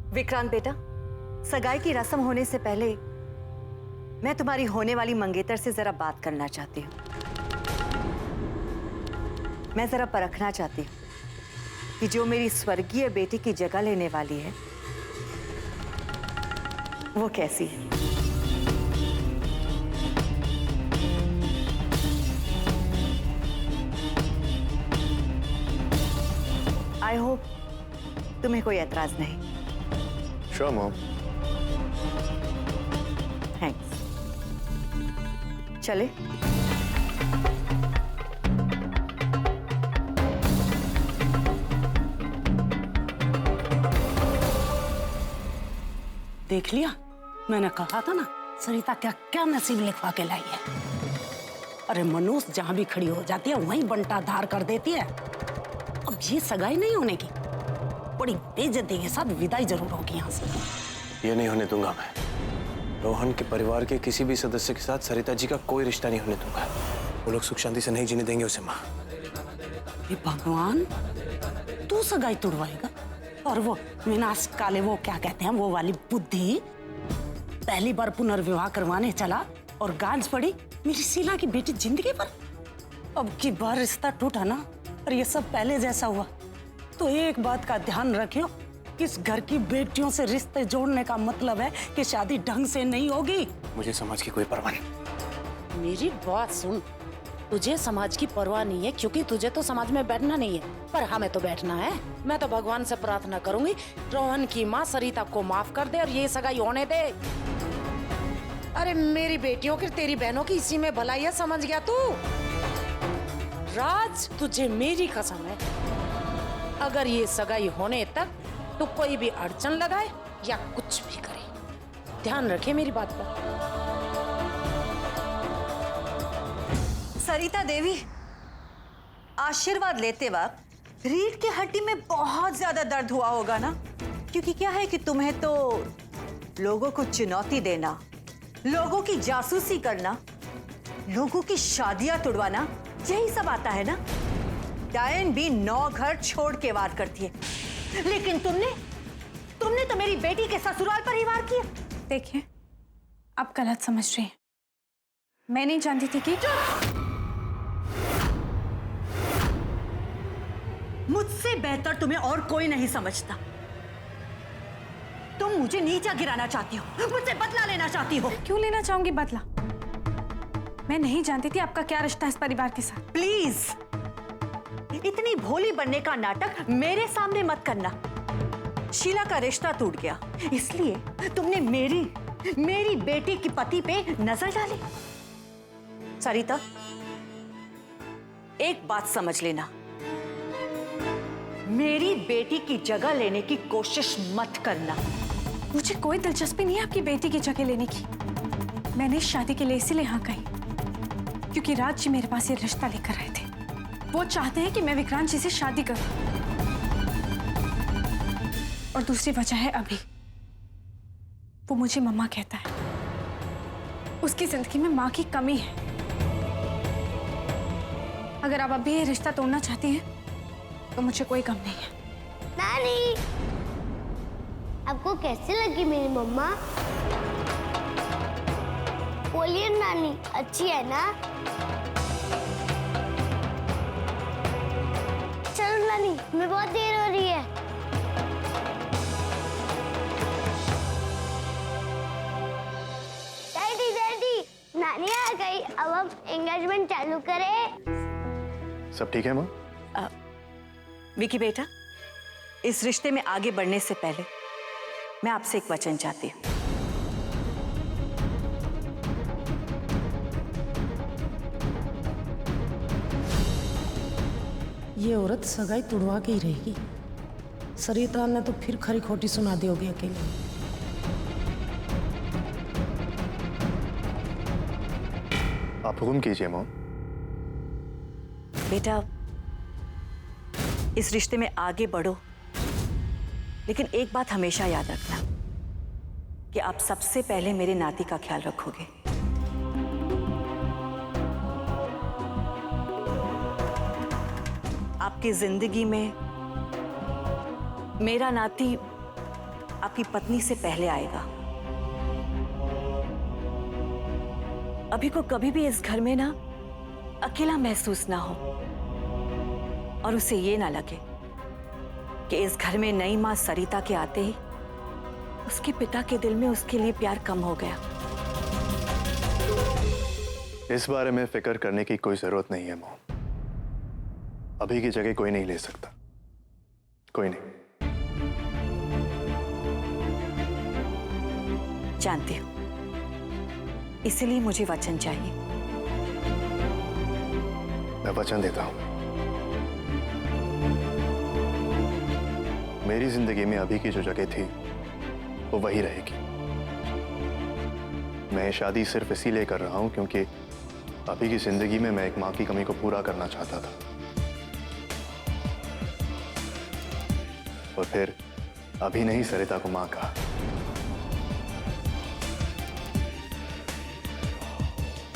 विक्रांत बेटा, सगाई की रस्म होने से पहले मैं तुम्हारी होने वाली मंगेतर से जरा बात करना चाहती हूँ। मैं जरा परखना चाहती हूँ कि जो मेरी स्वर्गीय बेटी की जगह लेने वाली है वो कैसी है। आई होप तुम्हें कोई एतराज नहीं। Sure, Mom. थैंक्स। चले। देख लिया, मैंने कहा था ना सरिता क्या क्या नसीब लिखवा के लाई है। अरे मनुष्य जहां भी खड़ी हो जाती है वहीं बंटा धार कर देती है। अब ये सगाई नहीं होने की, बड़ी बेइज्जती के साथ विदाई जरूर होगी यहाँ से। ये नहीं होने दूंगा मैं। रोहन के परिवार के किसी भी सदस्य के साथ सरिता जी का कोई रिश्ता नहीं होने दूंगा। वो लोग सुख शांति से नहीं जीने देंगे उसे, माँ। ये भगवान, तू सगाई तुड़वाएगा? और वो विनाश काले वो क्या कहते हैं वो वाली बुद्धि, पहली बार पुनर्विवाह करवाने चला और गांज पड़ी मेरी शीला की बेटी जिंदगी पर। अब की बार रिश्ता टूटा ना और ये सब पहले जैसा हुआ तो एक बात का ध्यान रखियो, इस घर की बेटियों से रिश्ते जोड़ने का मतलब है कि शादी ढंग से नहीं होगी। मुझे समाज की कोई परवाह नहीं। मेरी बात सुन, तुझे समाज की परवाह नहीं है क्योंकि तुझे तो समाज में बैठना नहीं है, पर हमें तो बैठना है। मैं तो भगवान से प्रार्थना करूंगी रोहन की माँ सरिता को माफ कर दे और ये सगाई होने दे। अरे मेरी बेटियों की तेरी बहनों की इसी में भलाई है, समझ गया तू? राज, तुझे मेरी कसम है, अगर ये सगाई होने तक तो कोई भी अड़चन लगाए या कुछ भी करे, ध्यान रखे मेरी बात पर। सरिता देवी, आशीर्वाद लेते वक्त रीढ़ की हड्डी में बहुत ज्यादा दर्द हुआ होगा ना? क्योंकि क्या है कि तुम्हें तो लोगों को चुनौती देना, लोगों की जासूसी करना, लोगों की शादियां तुड़वाना, यही सब आता है ना? डायन भी 9 घर छोड़ के वार करती है, लेकिन तुमने तो मेरी बेटी के ससुराल पर ही वार किया। देखिए, आप गलत समझ रही हैं। मैं नहीं जानती थी कि मुझसे बेहतर तुम्हें और कोई नहीं समझता। तुम मुझे नीचा गिराना चाहती हो, मुझसे बदला लेना चाहती हो। क्यों लेना चाहूंगी बदला? मैं नहीं जानती थी आपका क्या रिश्ता इस परिवार के साथ। प्लीज, इतनी भोली बनने का नाटक मेरे सामने मत करना। शीला का रिश्ता टूट गया, इसलिए तुमने मेरी बेटी की पति पे नजर डाली। सरिता, एक बात समझ लेना, मेरी बेटी की जगह लेने की कोशिश मत करना। मुझे कोई दिलचस्पी नहीं है आपकी बेटी की जगह लेने की। मैंने इस शादी के लिए इसीलिए हाँ कही क्योंकि राज जी मेरे पास ये रिश्ता लेकर आए थे। वो चाहते हैं कि मैं विक्रांत जी से शादी करूं। और दूसरी वजह है अभी, वो मुझे मम्मा कहता है। उसकी जिंदगी में माँ की कमी है। अगर आप अभी ये रिश्ता तोड़ना चाहती हैं तो मुझे कोई गम नहीं है। नानी, आपको कैसी लगी मेरी मम्मा? बोलिए नानी, अच्छी है ना? चलो नानी, हमें बहुत देर हो रही है। डैडी डैडी, नानी आ गई, अब हम एंगेजमेंट चालू करें। सब ठीक है माँ? विकी बेटा, इस रिश्ते में आगे बढ़ने से पहले मैं आपसे एक वचन चाहती हूँ। ये औरत सगाई तुड़वा के ही रहेगी। सरिता ने तो फिर खरी खोटी सुना दी होगी अकेले। आप हुक्म कीजिए माँ। बेटा, इस रिश्ते में आगे बढ़ो, लेकिन एक बात हमेशा याद रखना कि आप सबसे पहले मेरे नाती का ख्याल रखोगे। आपकी जिंदगी में मेरा नाती आपकी पत्नी से पहले आएगा। अभी को कभी भी इस घर में ना अकेला महसूस ना हो और उसे ये ना लगे कि इस घर में नई मां सरिता के आते ही उसके पिता के दिल में उसके लिए प्यार कम हो गया। इस बारे में फिक्र करने की कोई जरूरत नहीं है मॉम। अभी की जगह कोई नहीं ले सकता, कोई नहीं। जानती हूं, इसलिए मुझे वचन चाहिए। मैं वचन देता हूं, मेरी जिंदगी में अभी की जो जगह थी वो वही रहेगी। मैं ये शादी सिर्फ इसीलिए कर रहा हूं क्योंकि अभी की जिंदगी में मैं एक मां की कमी को पूरा करना चाहता था, और फिर अभी नहीं सरिता को मां कहा।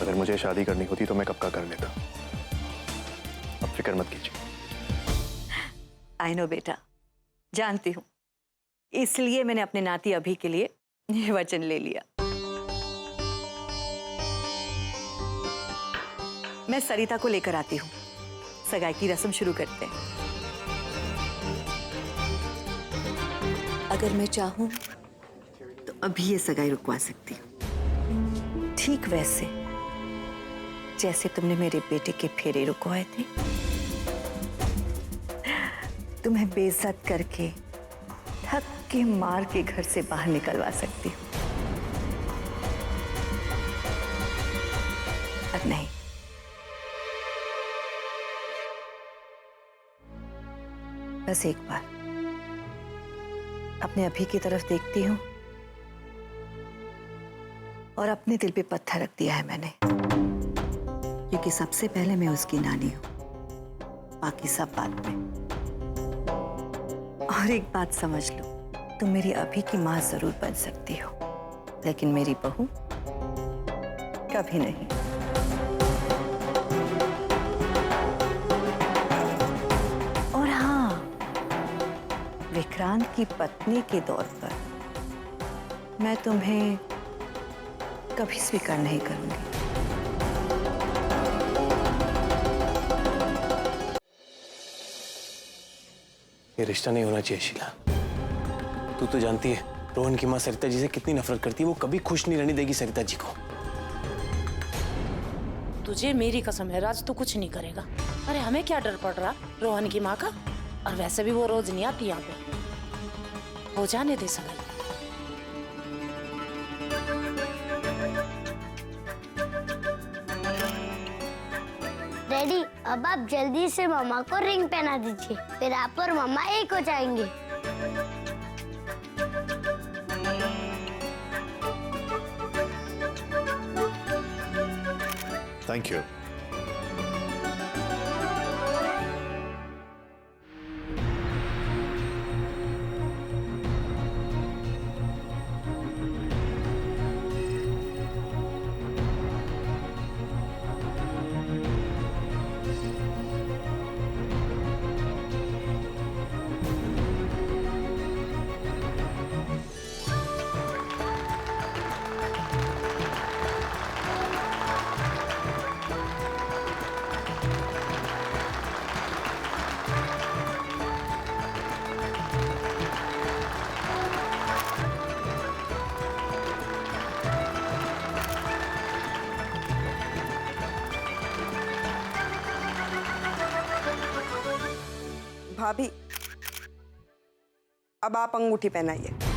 अगर मुझे शादी करनी होती तो मैं कब का कर लेता। अब फिक्र मत कीजिए। आई नो बेटा, जानती हूं, इसलिए मैंने अपने नाती अभी के लिए ये वचन ले लिया। मैं सरिता को लेकर आती हूं, सगाई की रस्म शुरू करते हैं। अगर मैं चाहूं तो अभी ये सगाई रुकवा सकती हूं, ठीक वैसे जैसे तुमने मेरे बेटे के फेरे रुकवाए थे। तुम्हें बेइज्जत करके थक के मार के घर से बाहर निकलवा सकती हूँ, अब नहीं। बस एक बार अपने अभी की तरफ देखती हूँ और अपने दिल पे पत्थर रख दिया है मैंने, क्योंकि सबसे पहले मैं उसकी नानी हूँ, बाकी सब बात में। और एक बात समझ लो, तुम मेरी अभी की मां जरूर बन सकती हो, लेकिन मेरी बहू कभी नहीं। और हाँ, विक्रांत की पत्नी के तौर पर मैं तुम्हें कभी स्वीकार नहीं करूंगी। ये रिश्ता नहीं होना चाहिए शीला। तू तो जानती है रोहन की मां सरिता जी से कितनी नफरत करती है। वो कभी खुश नहीं रहने देगी सरिता जी को। तुझे मेरी कसम है राज, तू कुछ नहीं करेगा। अरे हमें क्या डर पड़ रहा रोहन की माँ का, और वैसे भी वो रोज नहीं आती यहाँ पे। हो जाने दे सगाई। डैडी, अब आप जल्दी से मम्मा को रिंग पहना दीजिए, फिर आप और मम्मा एक हो जाएंगे। Thank you. भाभी, अब आप अंगूठी पहनाइए।